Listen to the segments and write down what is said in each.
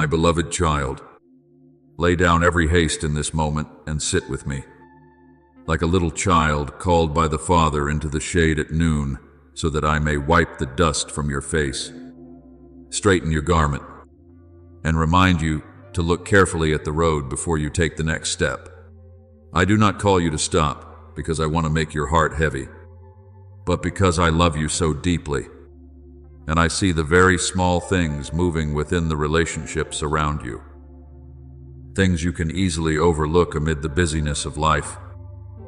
My beloved child, lay down every haste in this moment and sit with me. Like a little child called by the Father into the shade at noon, so that I may wipe the dust from your face, straighten your garment, and remind you to look carefully at the road before you take the next step. I do not call you to stop because I want to make your heart heavy, but because I love you so deeply, and I see the very small things moving within the relationships around you. Things you can easily overlook amid the busyness of life.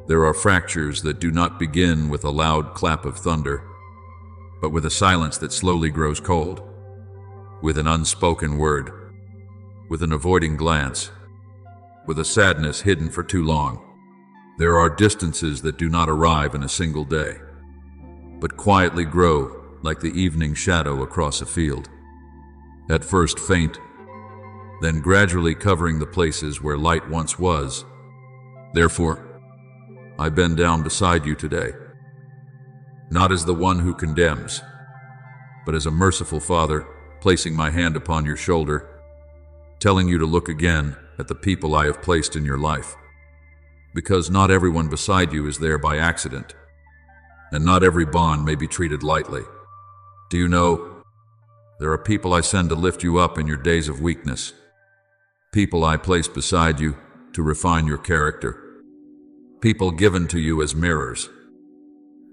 There are fractures that do not begin with a loud clap of thunder, but with a silence that slowly grows cold, with an unspoken word, with an avoiding glance, with a sadness hidden for too long. There are distances that do not arrive in a single day, but quietly grow like the evening shadow across a field. At first faint, then gradually covering the places where light once was. Therefore, I bend down beside you today, not as the one who condemns, but as a merciful Father, placing my hand upon your shoulder, telling you to look again at the people I have placed in your life. Because not everyone beside you is there by accident, and not every bond may be treated lightly. Do you know, there are people I send to lift you up in your days of weakness, people I place beside you to refine your character, people given to you as mirrors,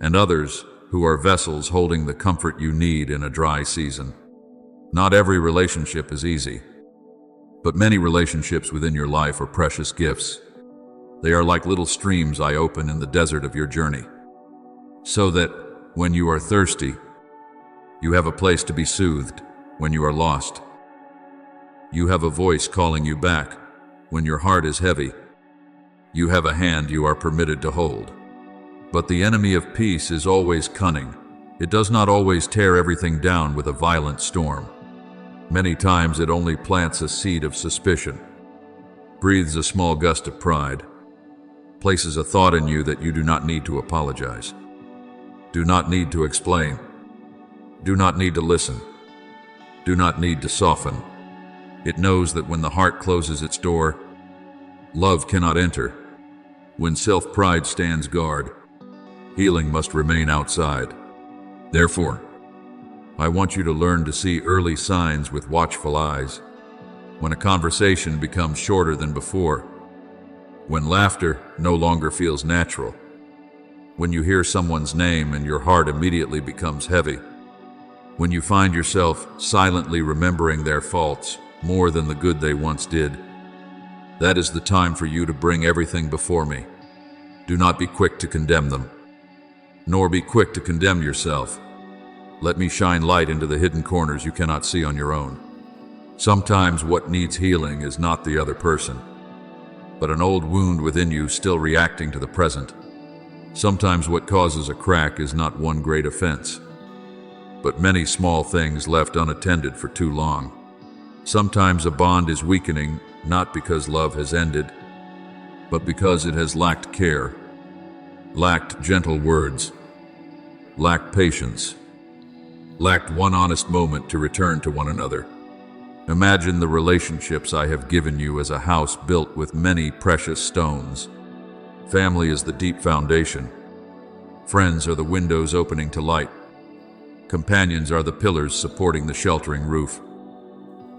and others who are vessels holding the comfort you need in a dry season. Not every relationship is easy, but many relationships within your life are precious gifts. They are like little streams I open in the desert of your journey, so that when you are thirsty, you have a place to be soothed when you are lost. You have a voice calling you back when your heart is heavy. You have a hand you are permitted to hold. But the enemy of peace is always cunning. It does not always tear everything down with a violent storm. Many times it only plants a seed of suspicion, breathes a small gust of pride, places a thought in you that you do not need to apologize, do not need to explain, do not need to listen, do not need to soften. It knows that when the heart closes its door, love cannot enter. When self-pride stands guard, healing must remain outside. Therefore, I want you to learn to see early signs with watchful eyes. When a conversation becomes shorter than before, when laughter no longer feels natural, when you hear someone's name and your heart immediately becomes heavy, when you find yourself silently remembering their faults more than the good they once did, that is the time for you to bring everything before me. Do not be quick to condemn them, nor be quick to condemn yourself. Let me shine light into the hidden corners you cannot see on your own. Sometimes what needs healing is not the other person, but an old wound within you still reacting to the present. Sometimes what causes a crack is not one great offense, but many small things left unattended for too long. Sometimes a bond is weakening not because love has ended, but because it has lacked care, lacked gentle words, lacked patience, lacked one honest moment to return to one another. Imagine the relationships I have given you as a house built with many precious stones. Family is the deep foundation. Friends are the windows opening to light. Companions are the pillars supporting the sheltering roof.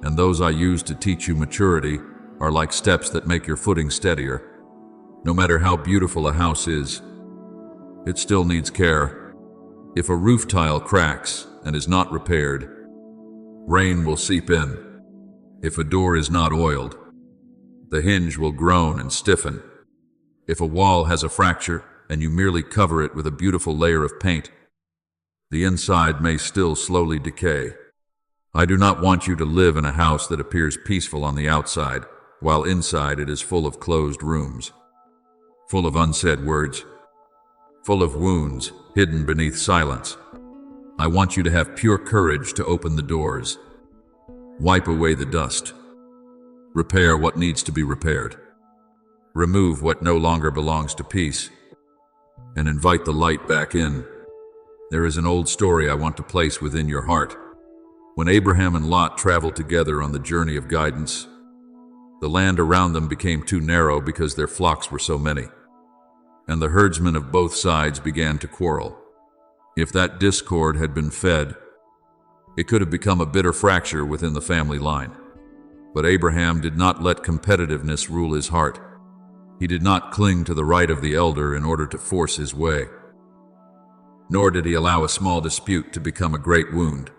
And those I use to teach you maturity are like steps that make your footing steadier. No matter how beautiful a house is, it still needs care. If a roof tile cracks and is not repaired, rain will seep in. If a door is not oiled, the hinge will groan and stiffen. If a wall has a fracture and you merely cover it with a beautiful layer of paint, the inside may still slowly decay. I do not want you to live in a house that appears peaceful on the outside, while inside it is full of closed rooms, full of unsaid words, full of wounds hidden beneath silence. I want you to have pure courage to open the doors, wipe away the dust, repair what needs to be repaired, remove what no longer belongs to peace, and invite the light back in. There is an old story I want to place within your heart. When Abraham and Lot traveled together on the journey of guidance, the land around them became too narrow because their flocks were so many, and the herdsmen of both sides began to quarrel. If that discord had been fed, it could have become a bitter fracture within the family line. But Abraham did not let competitiveness rule his heart. He did not cling to the right of the elder in order to force his way. Nor did he allow a small dispute to become a great wound.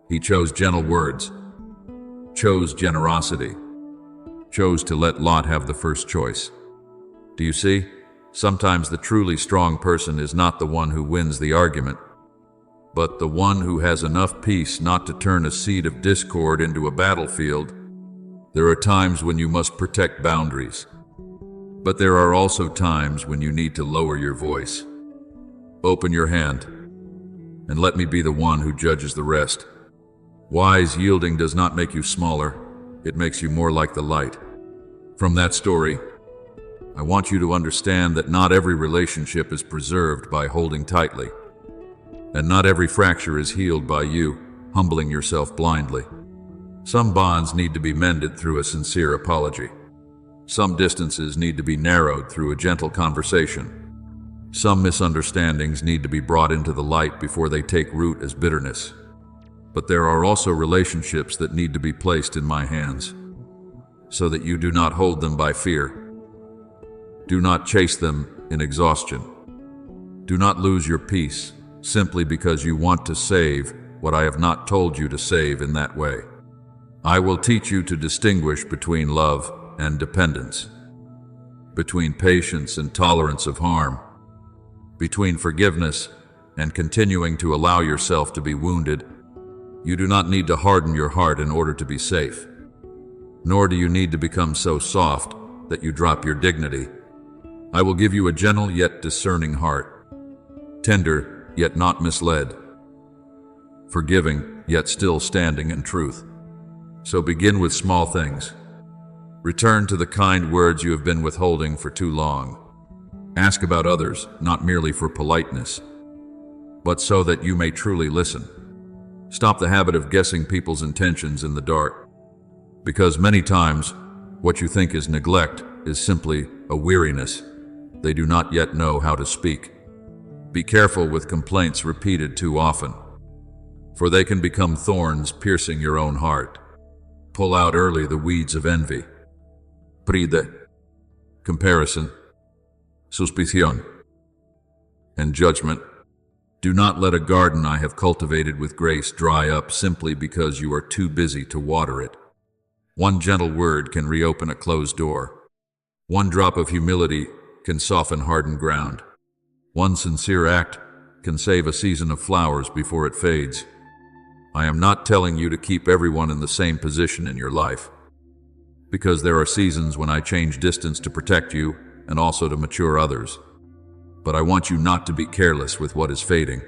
He chose gentle words, chose generosity, chose to let Lot have the first choice. Do you see? Sometimes the truly strong person is not the one who wins the argument, but the one who has enough peace not to turn a seed of discord into a battlefield. There are times when you must protect boundaries, but there are also times when you need to lower your voice. Open your hand, and let me be the one who judges the rest. Wise yielding does not make you smaller, it makes you more like the light. From that story, I want you to understand that not every relationship is preserved by holding tightly, and not every fracture is healed by you humbling yourself blindly. Some bonds need to be mended through a sincere apology. Some distances need to be narrowed through a gentle conversation. Some misunderstandings need to be brought into the light before they take root as bitterness. But there are also relationships that need to be placed in my hands, so that you do not hold them by fear. Do not chase them in exhaustion. Do not lose your peace simply because you want to save what I have not told you to save in that way. I will teach you to distinguish between love and dependence, between patience and tolerance of harm, between forgiveness and continuing to allow yourself to be wounded. You do not need to harden your heart in order to be safe, nor do you need to become so soft that you drop your dignity. I will give you a gentle yet discerning heart, tender yet not misled, forgiving yet still standing in truth. So begin with small things. Return to the kind words you have been withholding for too long. Ask about others, not merely for politeness, but so that you may truly listen. Stop the habit of guessing people's intentions in the dark, because many times what you think is neglect is simply a weariness. They do not yet know how to speak. Be careful with complaints repeated too often, for they can become thorns piercing your own heart. Pull out early the weeds of envy, pride, comparison, suspicion, and judgment. Do not let a garden I have cultivated with grace dry up simply because you are too busy to water it. One gentle word can reopen a closed door. One drop of humility can soften hardened ground. One sincere act can save a season of flowers before it fades. I am not telling you to keep everyone in the same position in your life, because there are seasons when I change distance to protect you and also to mature others. But I want you not to be careless with what is fading.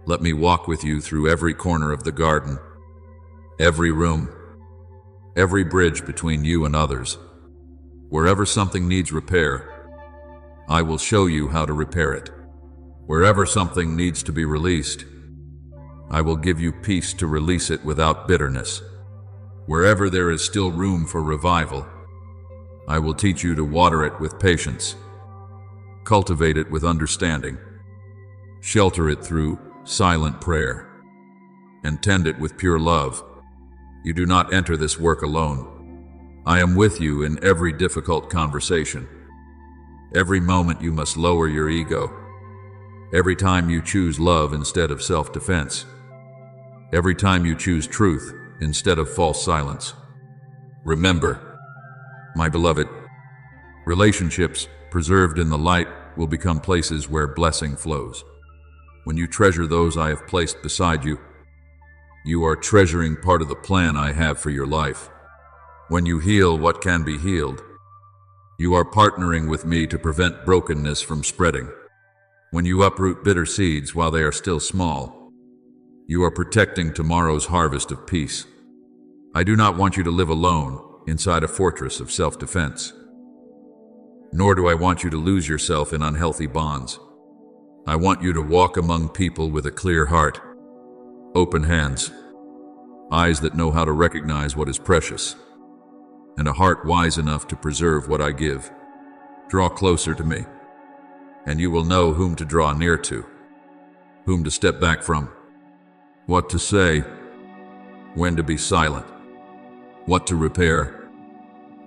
Let me walk with you through every corner of the garden, every room, every bridge between you and others. Wherever something needs repair, I will show you how to repair it. Wherever something needs to be released, I will give you peace to release it without bitterness. Wherever there is still room for revival, I will teach you to water it with patience, cultivate it with understanding, shelter it through silent prayer, and tend it with pure love. You do not enter this work alone. I am with you in every difficult conversation. Every moment you must lower your ego. Every time you choose love instead of self-defense. Every time you choose truth instead of false silence. Remember, my beloved, relationships preserved in the light will become places where blessing flows. When you treasure those I have placed beside you, you are treasuring part of the plan I have for your life. When you heal what can be healed, you are partnering with me to prevent brokenness from spreading. When you uproot bitter seeds while they are still small, you are protecting tomorrow's harvest of peace. I do not want you to live alone inside a fortress of self-defense. Nor do I want you to lose yourself in unhealthy bonds. I want you to walk among people with a clear heart, open hands, eyes that know how to recognize what is precious, and a heart wise enough to preserve what I give. Draw closer to me, and you will know whom to draw near to, whom to step back from, what to say, when to be silent, what to repair,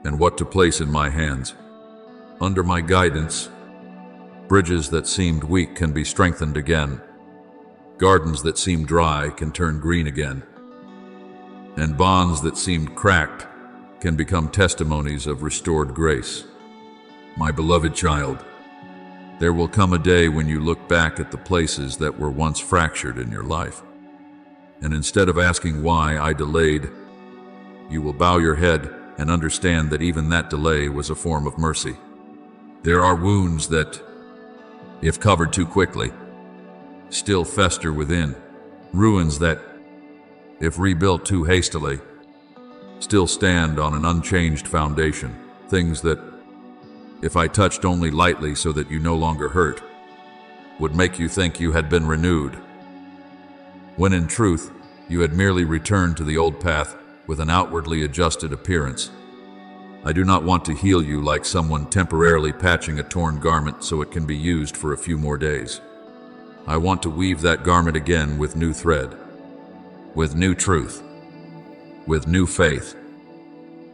and what to place in my hands. Under my guidance, bridges that seemed weak can be strengthened again. Gardens that seemed dry can turn green again. And bonds that seemed cracked can become testimonies of restored grace. My beloved child, there will come a day when you look back at the places that were once fractured in your life, and instead of asking why I delayed, you will bow your head and understand that even that delay was a form of mercy. There are wounds that, if covered too quickly, still fester within. Ruins that, if rebuilt too hastily, still stand on an unchanged foundation. Things that, if I touched only lightly so that you no longer hurt, would make you think you had been renewed, when in truth, you had merely returned to the old path with an outwardly adjusted appearance. I do not want to heal you like someone temporarily patching a torn garment so it can be used for a few more days. I want to weave that garment again with new thread, with new truth, with new faith,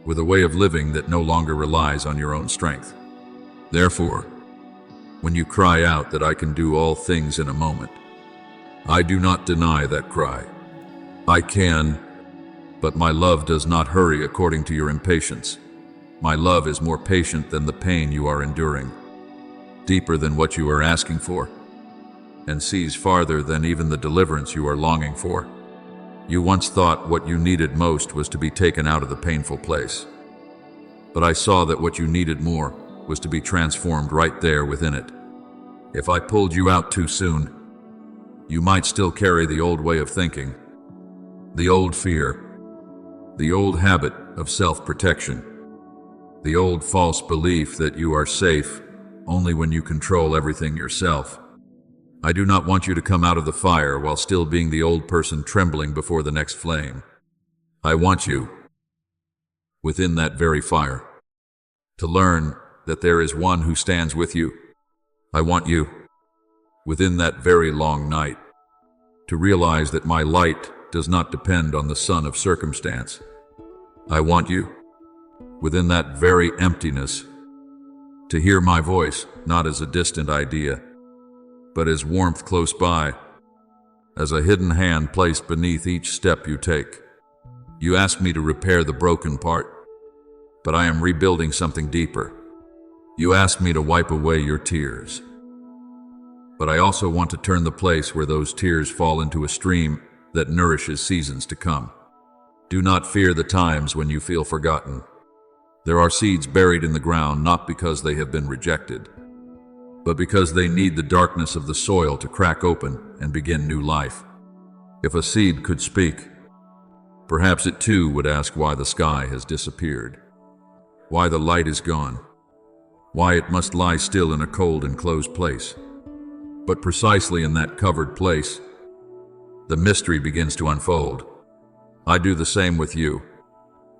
with a way of living that no longer relies on your own strength. Therefore, when you cry out that I can do all things in a moment, I do not deny that cry. I can, but my love does not hurry according to your impatience. My love is more patient than the pain you are enduring, deeper than what you are asking for, and sees farther than even the deliverance you are longing for. You once thought what you needed most was to be taken out of the painful place, but I saw that what you needed more was to be transformed right there within it. If I pulled you out too soon, you might still carry the old way of thinking, the old fear, the old habit of self-protection, the old false belief that you are safe only when you control everything yourself. I do not want you to come out of the fire while still being the old person trembling before the next flame. I want you, within that very fire, to learn that there is one who stands with you. I want you, within that very long night, to realize that my light does not depend on the sun of circumstance. I want you, within that very emptiness, to hear my voice not as a distant idea, but as warmth close by, as a hidden hand placed beneath each step you take. You ask me to repair the broken part, but I am rebuilding something deeper. You ask me to wipe away your tears, but I also want to turn the place where those tears fall into a stream that nourishes seasons to come. Do not fear the times when you feel forgotten. There are seeds buried in the ground not because they have been rejected, but because they need the darkness of the soil to crack open and begin new life. If a seed could speak, perhaps it too would ask why the sky has disappeared, why the light is gone, why it must lie still in a cold enclosed place. But precisely in that covered place, the mystery begins to unfold. I do the same with you.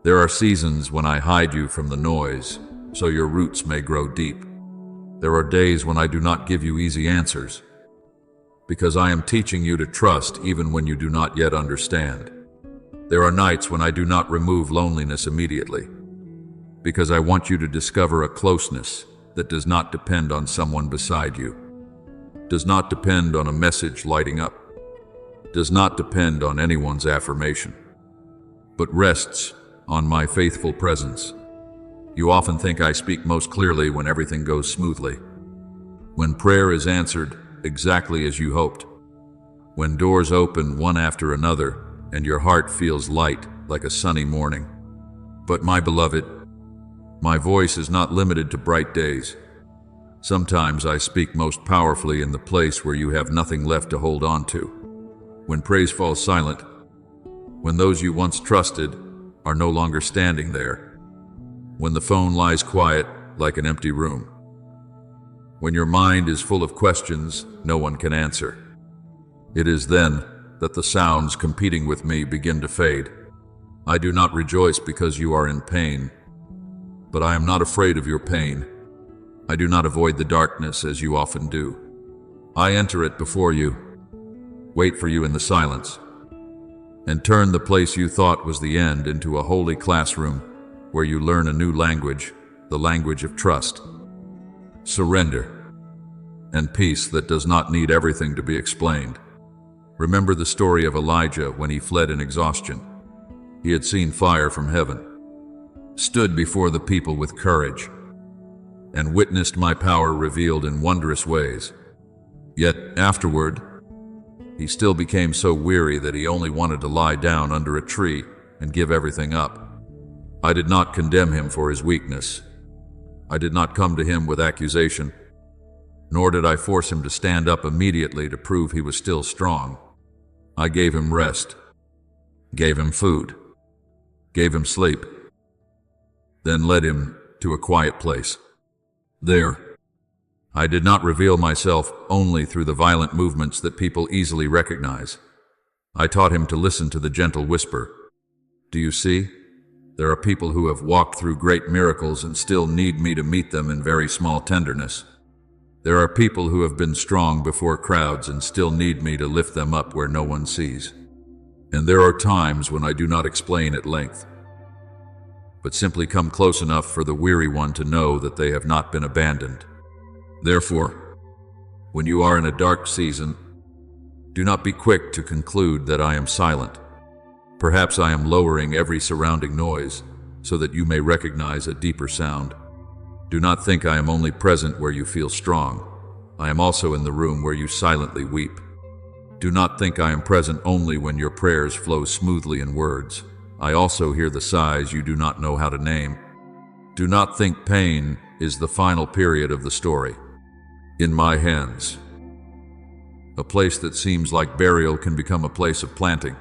There are seasons when I hide you from the noise, so your roots may grow deep. There are days when I do not give you easy answers, because I am teaching you to trust even when you do not yet understand. There are nights when I do not remove loneliness immediately, because I want you to discover a closeness that does not depend on someone beside you, does not depend on a message lighting up, does not depend on anyone's affirmation, but rests on my faithful presence. You often think I speak most clearly when everything goes smoothly, when prayer is answered exactly as you hoped, when doors open one after another and your heart feels light like a sunny morning. But my beloved, my voice is not limited to bright days. Sometimes I speak most powerfully in the place where you have nothing left to hold on to, when praise falls silent, when those you once trusted are no longer standing there, when the phone lies quiet like an empty room, when your mind is full of questions no one can answer. It is then that the sounds competing with me begin to fade. I do not rejoice because you are in pain, but I am not afraid of your pain. I do not avoid the darkness as you often do. I enter it before you, wait for you in the silence, and turn the place you thought was the end into a holy classroom where you learn a new language, the language of trust, surrender, and peace that does not need everything to be explained. Remember the story of Elijah when he fled in exhaustion. He had seen fire from heaven, stood before the people with courage, and witnessed my power revealed in wondrous ways. Yet afterward, he still became so weary that he only wanted to lie down under a tree and give everything up. I did not condemn him for his weakness. I did not come to him with accusation, nor did I force him to stand up immediately to prove he was still strong. I gave him rest, gave him food, gave him sleep, then led him to a quiet place. There, I did not reveal myself only through the violent movements that people easily recognize. I taught him to listen to the gentle whisper. Do you see? There are people who have walked through great miracles and still need me to meet them in very small tenderness. There are people who have been strong before crowds and still need me to lift them up where no one sees. And there are times when I do not explain at length, but simply come close enough for the weary one to know that they have not been abandoned. Therefore, when you are in a dark season, do not be quick to conclude that I am silent. Perhaps I am lowering every surrounding noise so that you may recognize a deeper sound. Do not think I am only present where you feel strong. I am also in the room where you silently weep. Do not think I am present only when your prayers flow smoothly in words. I also hear the sighs you do not know how to name. Do not think pain is the final period of the story. In my hands, a place that seems like burial can become a place of planting.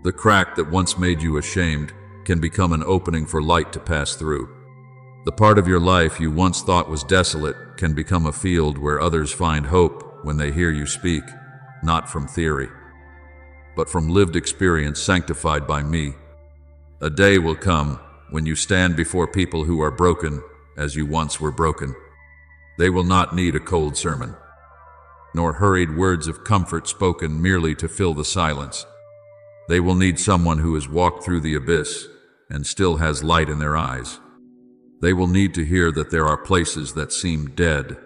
The crack that once made you ashamed can become an opening for light to pass through. The part of your life you once thought was desolate can become a field where others find hope when they hear you speak, not from theory, but from lived experience sanctified by me. A day will come when you stand before people who are broken as you once were broken. They will not need a cold sermon, nor hurried words of comfort spoken merely to fill the silence. They will need someone who has walked through the abyss and still has light in their eyes. They will need to hear that there are places that seem dead,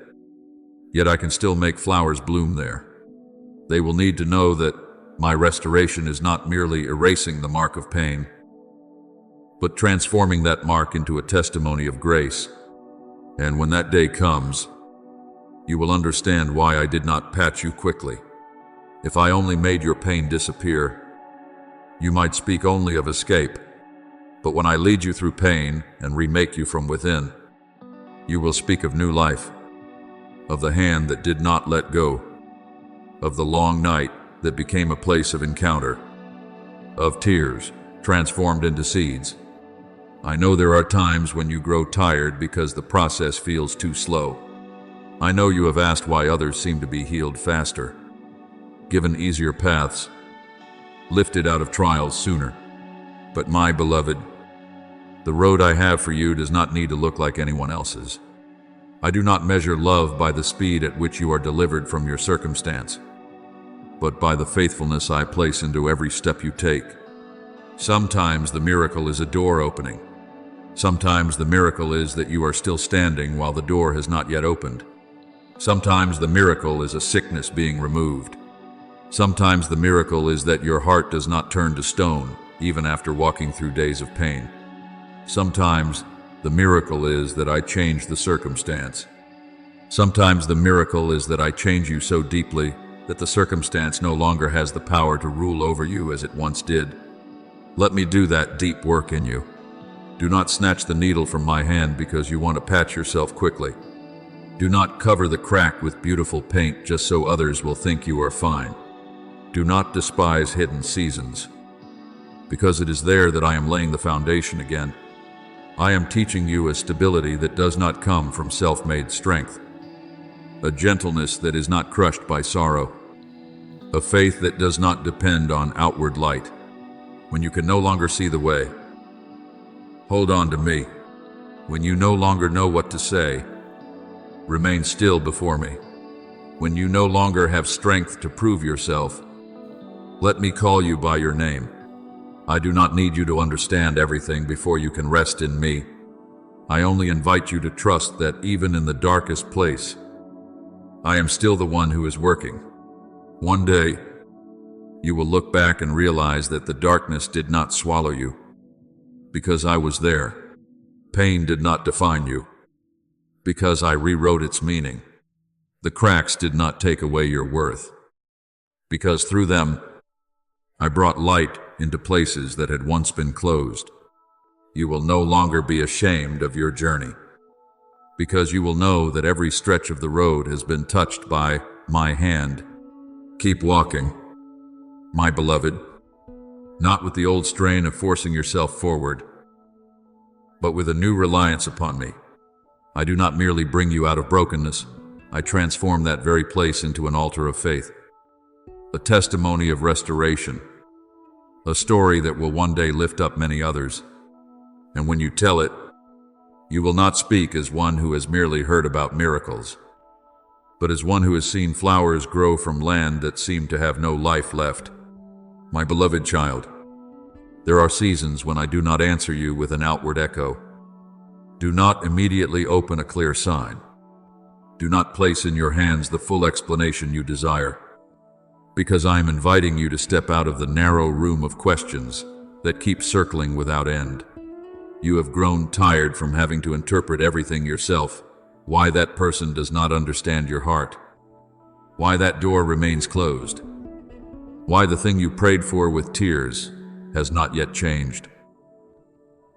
yet I can still make flowers bloom there. They will need to know that my restoration is not merely erasing the mark of pain, but transforming that mark into a testimony of grace. And when that day comes, you will understand why I did not patch you quickly. If I only made your pain disappear, you might speak only of escape. But when I lead you through pain and remake you from within, you will speak of new life, of the hand that did not let go, of the long night that became a place of encounter, of tears transformed into seeds. I know there are times when you grow tired because the process feels too slow. I know you have asked why others seem to be healed faster, given easier paths, lifted out of trials sooner. But my beloved, the road I have for you does not need to look like anyone else's. I do not measure love by the speed at which you are delivered from your circumstance, but by the faithfulness I place into every step you take. Sometimes the miracle is a door opening. Sometimes the miracle is that you are still standing while the door has not yet opened. Sometimes the miracle is a sickness being removed. Sometimes the miracle is that your heart does not turn to stone, even after walking through days of pain. Sometimes the miracle is that I change the circumstance. Sometimes the miracle is that I change you so deeply that the circumstance no longer has the power to rule over you as it once did. Let me do that deep work in you. Do not snatch the needle from my hand because you want to patch yourself quickly. Do not cover the crack with beautiful paint just so others will think you are fine. Do not despise hidden seasons, because it is there that I am laying the foundation again. I am teaching you a stability that does not come from self-made strength, a gentleness that is not crushed by sorrow, a faith that does not depend on outward light, when you can no longer see the way. Hold on to me. When you no longer know what to say, remain still before me. When you no longer have strength to prove yourself, let me call you by your name. I do not need you to understand everything before you can rest in me. I only invite you to trust that even in the darkest place, I am still the one who is working. One day, you will look back and realize that the darkness did not swallow you, because I was there. Pain did not define you, because I rewrote its meaning. The cracks did not take away your worth, because through them, I brought light into places that had once been closed. You will no longer be ashamed of your journey, because you will know that every stretch of the road has been touched by my hand. Keep walking, my beloved, not with the old strain of forcing yourself forward, but with a new reliance upon me. I do not merely bring you out of brokenness, I transform that very place into an altar of faith, a testimony of restoration, a story that will one day lift up many others. And when you tell it, you will not speak as one who has merely heard about miracles, but as one who has seen flowers grow from land that seemed to have no life left. My beloved child, there are seasons when I do not answer you with an outward echo. Do not immediately open a clear sign. Do not place in your hands the full explanation you desire, because I am inviting you to step out of the narrow room of questions that keep circling without end. You have grown tired from having to interpret everything yourself, why that person does not understand your heart, why that door remains closed, why the thing you prayed for with tears has not yet changed,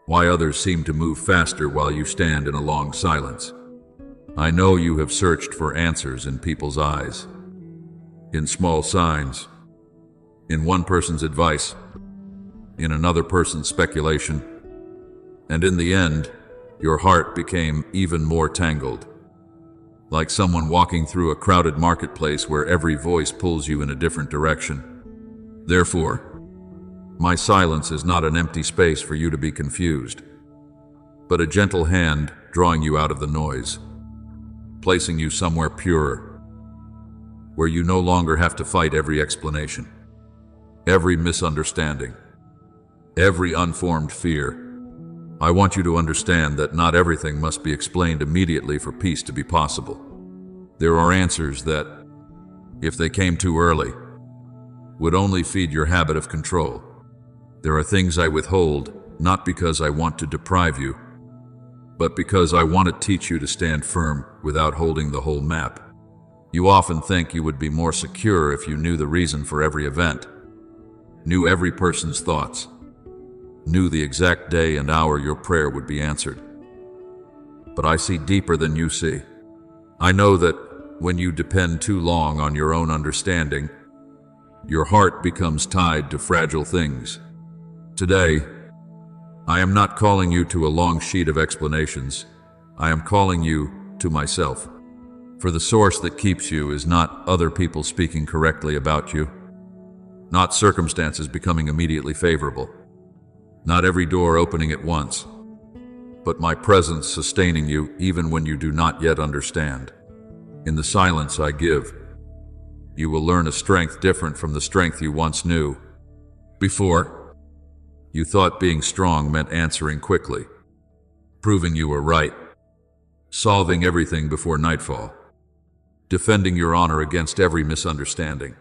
why others seem to move faster while you stand in a long silence. I know you have searched for answers in people's eyes, in small signs, in one person's advice, in another person's speculation, and in the end, your heart became even more tangled, like someone walking through a crowded marketplace where every voice pulls you in a different direction. Therefore, my silence is not an empty space for you to be confused, but a gentle hand drawing you out of the noise, placing you somewhere purer, where you no longer have to fight every explanation, every misunderstanding, every unformed fear. I want you to understand that not everything must be explained immediately for peace to be possible. There are answers that, if they came too early, would only feed your habit of control. There are things I withhold, not because I want to deprive you, but because I want to teach you to stand firm without holding the whole map. You often think you would be more secure if you knew the reason for every event, knew every person's thoughts, knew the exact day and hour your prayer would be answered. But I see deeper than you see. I know that when you depend too long on your own understanding, your heart becomes tied to fragile things. Today, I am not calling you to a long sheet of explanations. I am calling you to myself. For the source that keeps you is not other people speaking correctly about you, not circumstances becoming immediately favorable, not every door opening at once, but my presence sustaining you even when you do not yet understand. In the silence I give, you will learn a strength different from the strength you once knew. Before, you thought being strong meant answering quickly, proving you were right, solving everything before nightfall, defending your honor against every misunderstanding.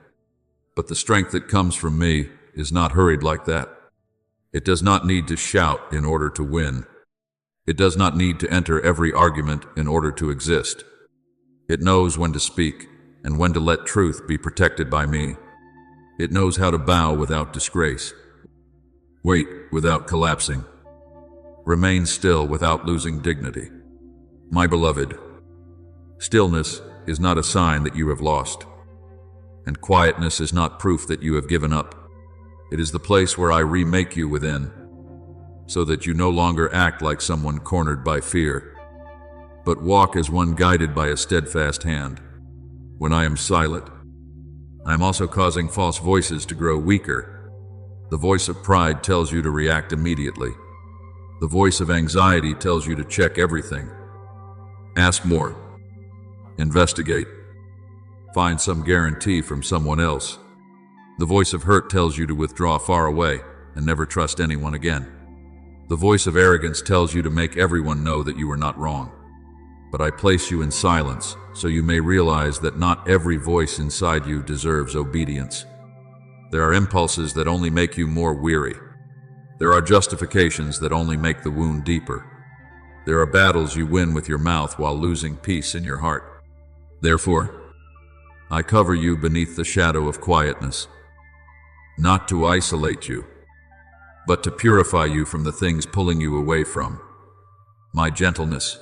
But the strength that comes from me is not hurried like that. It does not need to shout in order to win. It does not need to enter every argument in order to exist. It knows when to speak and when to let truth be protected by me. It knows how to bow without disgrace, wait without collapsing, remain still without losing dignity. My beloved, stillness is not a sign that you have lost, and quietness is not proof that you have given up. It is the place where I remake you within, so that you no longer act like someone cornered by fear, but walk as one guided by a steadfast hand. When I am silent, I am also causing false voices to grow weaker, The voice of pride tells you to react immediately. The voice of anxiety tells you to check everything. Ask more. Investigate. Find some guarantee from someone else. The voice of hurt tells you to withdraw far away and never trust anyone again. The voice of arrogance tells you to make everyone know that you are not wrong. But I place you in silence so you may realize that not every voice inside you deserves obedience. There are impulses that only make you more weary. There are justifications that only make the wound deeper. There are battles you win with your mouth while losing peace in your heart. Therefore, I cover you beneath the shadow of quietness, not to isolate you, but to purify you from the things pulling you away from my gentleness.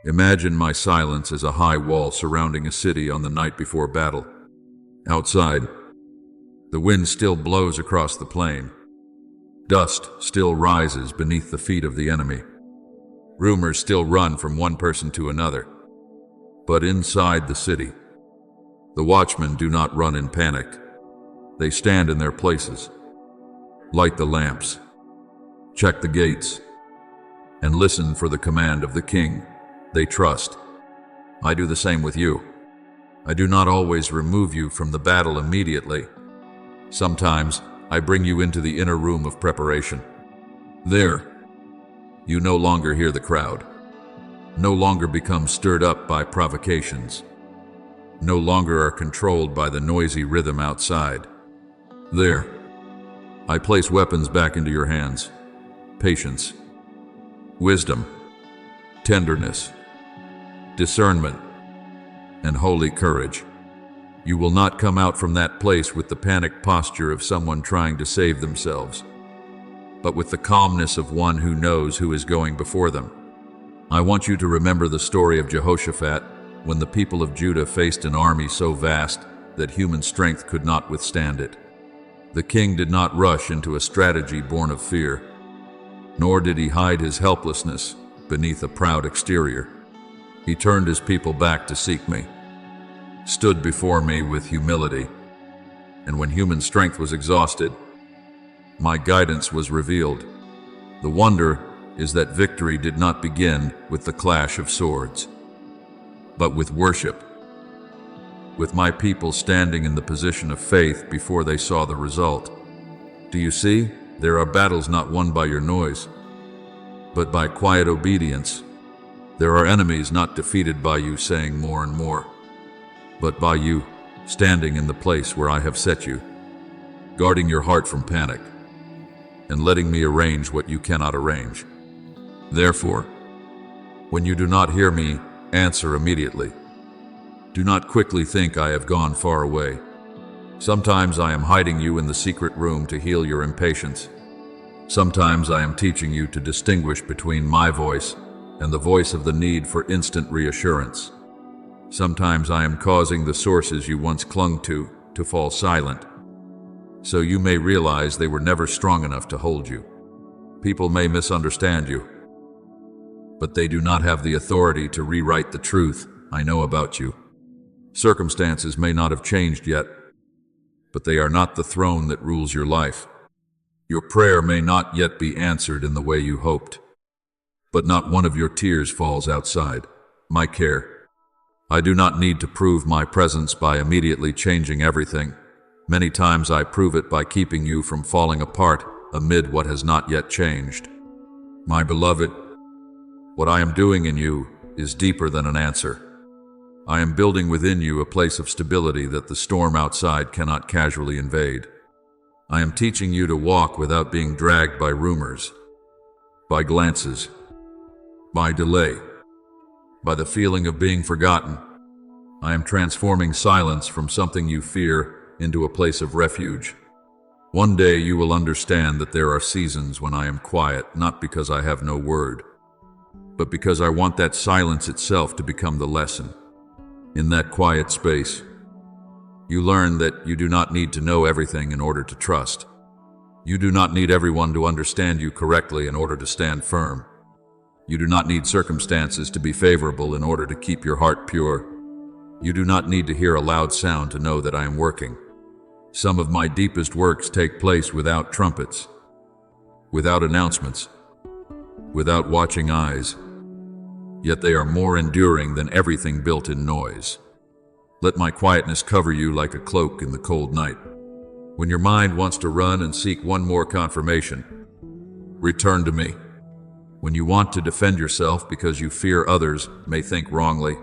Imagine my silence as a high wall surrounding a city on the night before battle. Outside, the wind still blows across the plain. Dust still rises beneath the feet of the enemy. Rumors still run from one person to another. But inside the city, the watchmen do not run in panic. They stand in their places, light the lamps, check the gates, and listen for the command of the king they trust. I do the same with you. I do not always remove you from the battle immediately. Sometimes I bring you into the inner room of preparation. There, you no longer hear the crowd, no longer become stirred up by provocations, no longer are controlled by the noisy rhythm outside. There, I place weapons back into your hands: patience, wisdom, tenderness, discernment, and holy courage. You will not come out from that place with the panicked posture of someone trying to save themselves, but with the calmness of one who knows who is going before them. I want you to remember the story of Jehoshaphat, when the people of Judah faced an army so vast that human strength could not withstand it. The king did not rush into a strategy born of fear, nor did he hide his helplessness beneath a proud exterior. He turned his people back to seek me, stood before me with humility, and when human strength was exhausted, my guidance was revealed. The wonder is that victory did not begin with the clash of swords, but with worship, with my people standing in the position of faith before they saw the result. Do you see? There are battles not won by your noise, but by quiet obedience. There are enemies not defeated by you saying more and more, but by you standing in the place where I have set you, guarding your heart from panic, and letting me arrange what you cannot arrange. Therefore, when you do not hear me, answer immediately. Do not quickly think I have gone far away. Sometimes I am hiding you in the secret room to heal your impatience. Sometimes I am teaching you to distinguish between my voice and the voice of the need for instant reassurance. Sometimes I am causing the sources you once clung to fall silent, so you may realize they were never strong enough to hold you. People may misunderstand you, but they do not have the authority to rewrite the truth I know about you. Circumstances may not have changed yet, but they are not the throne that rules your life. Your prayer may not yet be answered in the way you hoped, but not one of your tears falls outside my care. I do not need to prove my presence by immediately changing everything. Many times I prove it by keeping you from falling apart amid what has not yet changed. My beloved, what I am doing in you is deeper than an answer. I am building within you a place of stability that the storm outside cannot casually invade. I am teaching you to walk without being dragged by rumors, by glances, by delay, by the feeling of being forgotten. I am transforming silence from something you fear into a place of refuge. One day you will understand that there are seasons when I am quiet, not because I have no word, but because I want that silence itself to become the lesson. In that quiet space, you learn that you do not need to know everything in order to trust. You do not need everyone to understand you correctly in order to stand firm. You do not need circumstances to be favorable in order to keep your heart pure. You do not need to hear a loud sound to know that I am working. Some of my deepest works take place without trumpets, without announcements, without watching eyes, yet they are more enduring than everything built in noise. Let my quietness cover you like a cloak in the cold night. When your mind wants to run and seek one more confirmation, return to me. When you want to defend yourself because you fear others may think wrongly,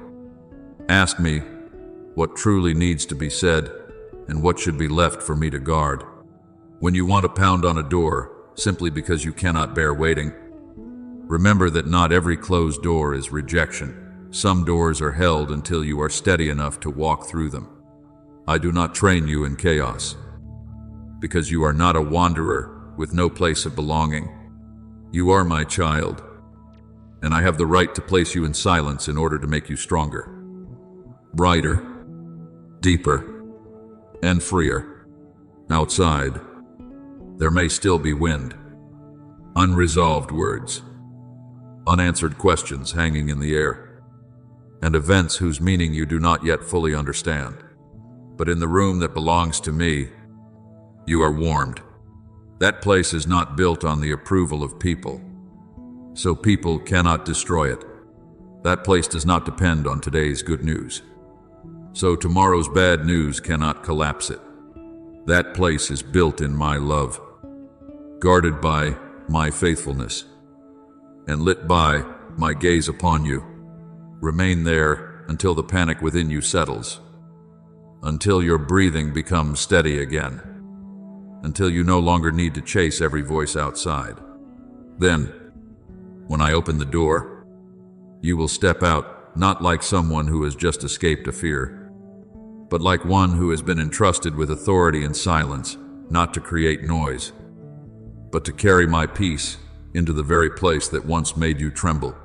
ask me what truly needs to be said and what should be left for me to guard. When you want to pound on a door simply because you cannot bear waiting, remember that not every closed door is rejection. Some doors are held until you are steady enough to walk through them. I do not train you in chaos, because you are not a wanderer with no place of belonging. You are my child, and I have the right to place you in silence in order to make you stronger, brighter, deeper, and freer. Outside, there may still be wind, unresolved words, unanswered questions hanging in the air, and events whose meaning you do not yet fully understand. But in the room that belongs to me, you are warmed. That place is not built on the approval of people, so people cannot destroy it. That place does not depend on today's good news, so tomorrow's bad news cannot collapse it. That place is built in my love, guarded by my faithfulness, and lit by my gaze upon you. Remain there until the panic within you settles, until your breathing becomes steady again, until you no longer need to chase every voice outside. Then, when I open the door, you will step out, not like someone who has just escaped a fear, but like one who has been entrusted with authority and silence, not to create noise, but to carry my peace into the very place that once made you tremble.